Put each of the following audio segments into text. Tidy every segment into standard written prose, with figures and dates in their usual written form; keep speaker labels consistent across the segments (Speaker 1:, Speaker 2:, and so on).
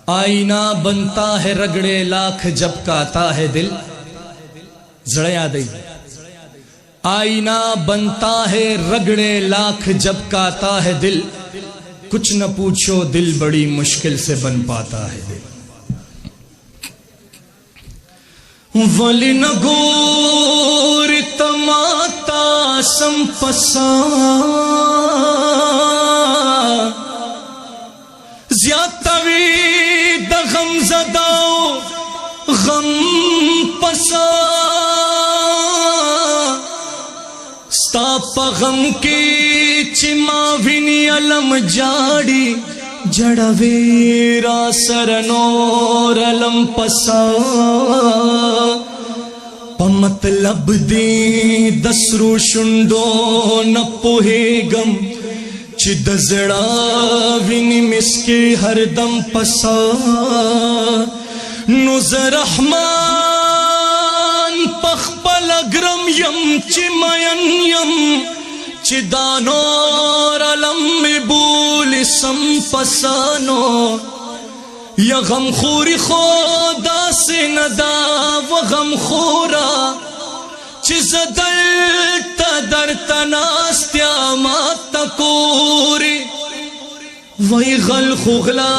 Speaker 1: आईना बनता है रगड़े लाख जब काता है दिल। जरा याद आई, आईना बनता है रगड़े लाख जब काता है दिल। कुछ न पूछो दिल बड़ी मुश्किल से बन पाता है दिल। वली न गोर तमाता संपसा ज्यातवी दगम जदाओ गम पसा स्ताप गम की चिमाविनी अलम जाड़ी जड़वेरा सरनोर अलम पसा पमतलब दे दसरू शुंडो न पोहेगम चिदजड़ा विनी मिसके हरदम पसा नुज़र रहमान पखपल अग्रम यम चिमयन यम चिदानोर अलम में बोल संपसानो या गम खोरी खोदा से नदा व गम खोरा चिजदल तदर तनास्त्या मातकोरी वही गल खुगला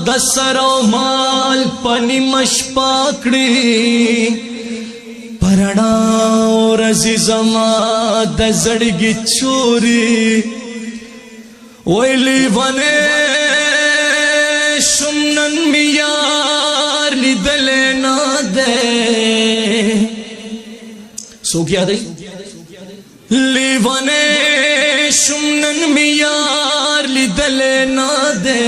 Speaker 1: दसरो माल पनी मशपाकड़ी परड़ा और अजीजमा दजड़गी चोरी वैली वने शुमनन मियार लिदले ना दे सो क्या दे लीवने शुमनन मियार लिदले ना दे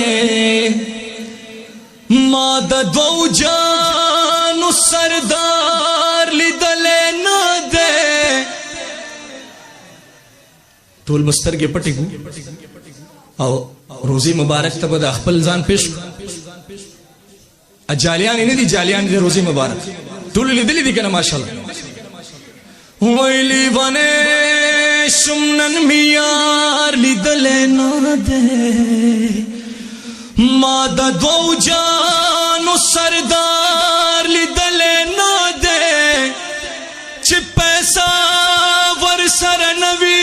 Speaker 1: मादा दो जानु सरदार लिदले ना दे तोल मस्तर के पटिकू आओ रोजी मुबारक तब अखपल जान पेश जालियान नहीं दी जालियान दे रोजी मुबारक तोल लिदली दी कहना माशाल्लाह वैली वने शुमनन मियार लिदले ना दे मादा दो जानु सरदार लिदले ना दे च पैसा वर सर नवी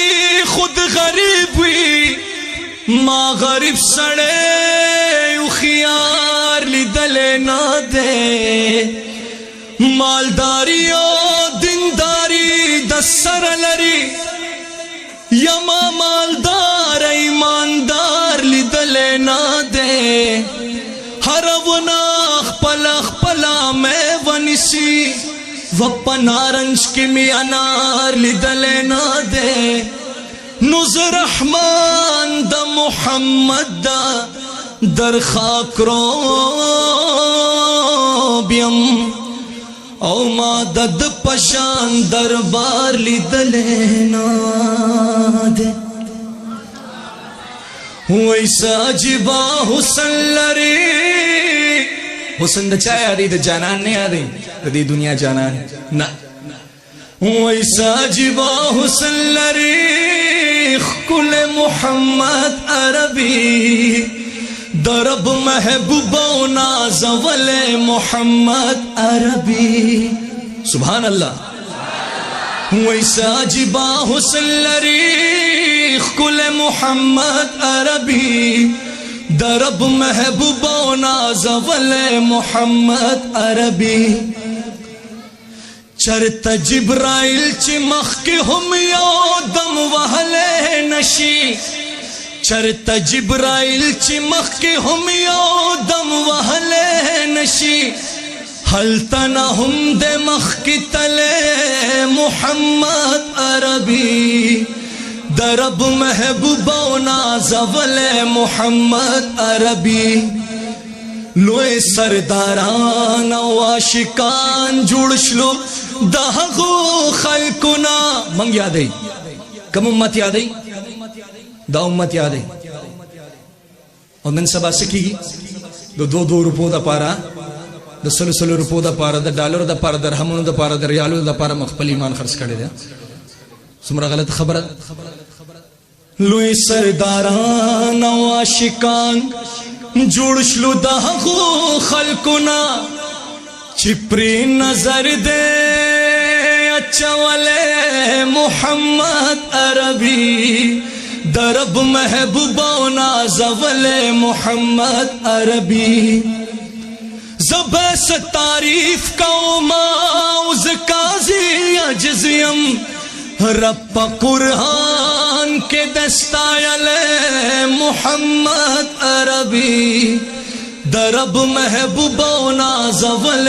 Speaker 1: खुद गरीब हुई माँ गरीब सड़े उखियार लिदले ना दे मालदारियों दसर लरी यमा मालदार ईमानदार लिदले ना दे हर वनाख पलख पला मैं वनिसी वप्पा नारंज की मी अनार लिदले ना दे नुज़र रहमान द मुहम्मद दा दर खाकरो बियम औ मादद पशान दरबार लिदले ना दे वैसा जिबा हुसन लरे हुसन चाहे आ रही तो जानान नहीं आ रही कदी दुनिया जानान ना वैसा जिबा हुसन लरे कुल मुहम्मद अरबी दरब महबूबो नाज़वल मोहम्मद अरबी सुभान अल्लाह वैसा जिबा हुसन लरीख कुल मोहम्मद अरबी दरब महबूबो नाज़वल मोहम्मद अरबी चरत जिब्राइल चिमख के हम यो दम वहले नशी चरत जिब्राइल चिमख के हम यो दम वहले नशी हलतना हम दे मख की तले मुहम्मद अरबी दरब महबूबो नाज़वल मोहम्मद अरबी लोए सरदारान वाशिकान जुड़शलो दहगो खलकुना मंग याद है कम उम्मत याद है दा उम्मत याद है और नन सबा सिखी दो रुपयों दा पारा द सलो रुपयों दा पारा द डॉलर दा पारा दरहमों दा पारा द रियालों दा पारा मखपल ईमान खर्च कर दे सुमरा गलत खबर लुई सरदारान आशिकान جوړ شلو د هغو خلکونا چې پرې نظر دې اچولې محمد عربي د رب محبوب او نازولې محمد عربي زبس تعریف کوما اوز قاضی عجزیم رب قرآن کے دستایل محمد عربی درب محبوب و نازول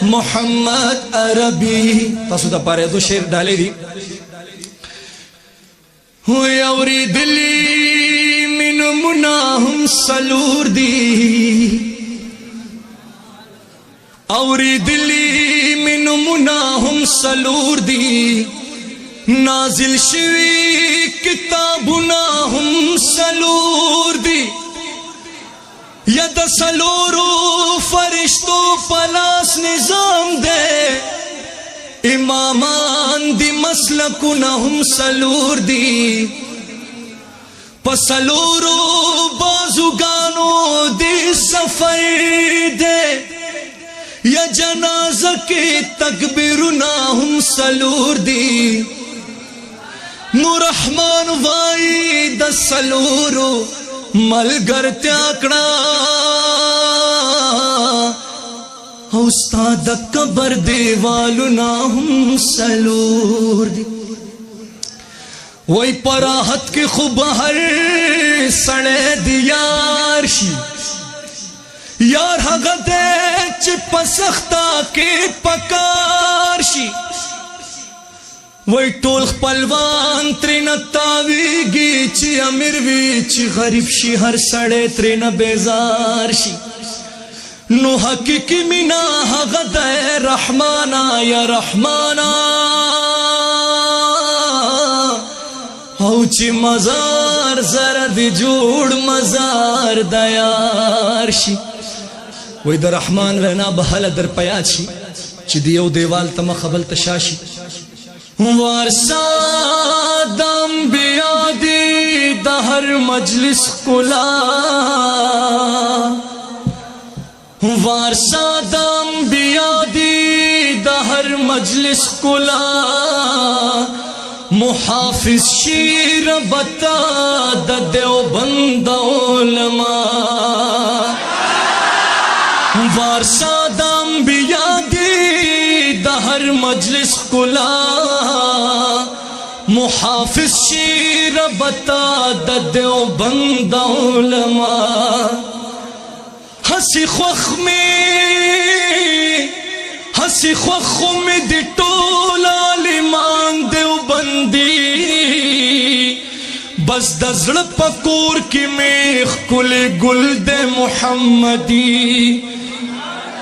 Speaker 1: محمد عربی تاسو دا پاره دو شعر ډالې دي ہوئی اوری دلی من مناهم سلور دی اوری دلی من مناهم سلور دی نازل شوی کتابنا هم سلور دی یا د سلورو فرشتو پلاس نظام دے امامان دی مسلکنا هم سلور دی پسلورو بازوگانو دی سفر دے یا جنازہ کے تکبیرنا هم سلور دی نو رحمان وائی د سلورو ملګرتیا کړه او استاد قبر دیوالنا هم سلور دی وای پراحت کې خوب هر سړی دی یار شي یار هغه دې چې پسختا کې پکار شي وای ټول خپلوان ترنه تاویږي چې امیر وی چې غریب شي هر سړی ترنه بیزار شي نو حقیقی مینا هغه د رحمانا یا رحمانا او چې مزار زره دی جوړ مزار د یار شي وای د رحمان وینا به هله در پیاد شي چې د یو دیوال ته مخه بل ته شاشي وارسا د انبیاء دی د هر مجلس کلا وارسا د انبیاء دی د هر مجلس کلا محافظ شیر بتا د دیوبند علماء وارسا د انبیاء دی د هر مجلس کلا محافظ شیر بتا د دیوبند علماء ہسی خوخ میں دی ټول عالمان دیوبندی بس د زړه پکور کې میخ کل گل د محمدی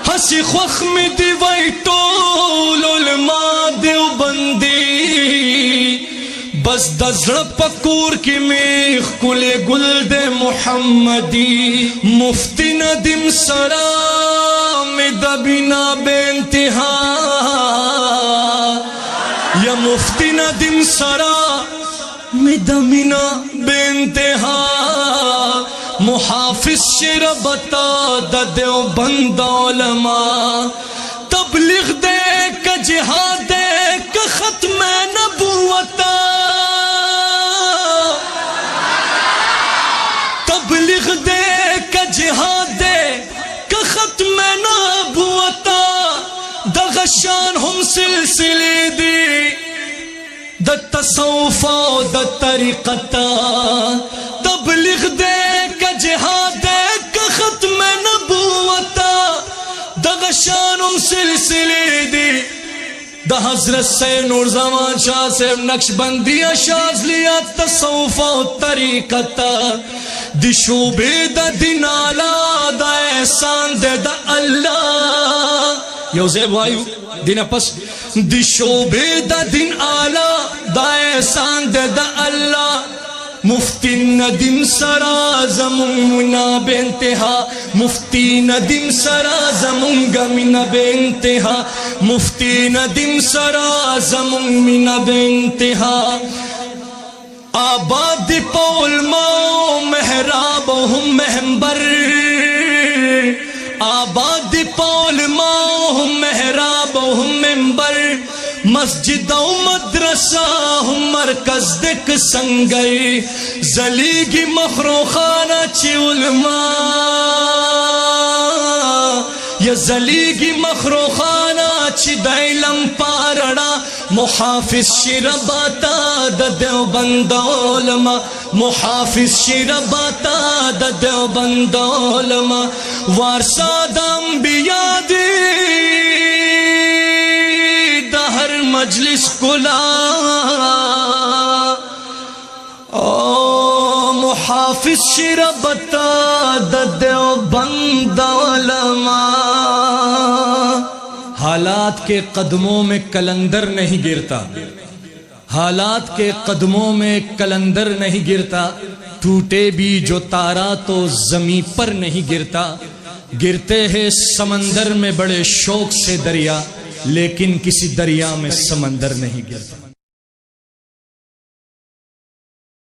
Speaker 1: ہسی خوخ میں دی وای ټول علماء دیوبندی بس د زړه پکور کې میخ کل گل د محمدی مفتی ندیم سرا میں دبینا بے انتہا یا مفتی ندیم سرا میں دبینا بے انتہا محافظ شیر بتا د دیوبند علماء تبلیغ دے کا جہاد دے کا ختم نبوتا تبلیغ دے کا جہاد دے کا ختم نبوتا دغشان ہم سلسلے دی د تصوف او د طریقتا تبلیغ دے کا جہاد دے کا ختم نبوتا دغشان ہم سلسلے دی د حضرت سید نور زمان شاہ صاحب نقشبندی شاذلیہ تصوف او طریقتا دی شعبے د دین اعلی د احسان دے د اللہ یو زیب وایو دینا پس دی شعبے د دین اعلی د احسان دے د اللہ مفتی ندیم سرا زمونگنا بے انتہا مفتی ندیم سرا زمونگنا بے انتہا مفتی ندیم سرا زمونگنا بے انتہا आबाद पौलमाओ महराब हम महंबर, आबाद पौलमाओ महराब हम मेंबर, मस्जिद मदरसा हम मरकज दिक संगई, जलीगी मखरो खाना ची उलमा, या जलीगी मखरो खाना ची दैलम पारड़ा, मुहाफिज शिरबाता द देवबंद उलमा, मुहाफिज शिरबाता द देवबंद उलमा, वारसाद अंबिया दी दहर मजलिस कुला, ओ मुहाफिज शिरबाता द देवबंद उलमा। हालात के कदमों में कलंदर नहीं गिरता, हालात के कदमों में कलंदर नहीं गिरता, टूटे भी जो तारा तो जमीन पर नहीं गिरता, गिरते हैं समंदर में बड़े शौक से दरिया, लेकिन किसी दरिया में समंदर नहीं गिरता।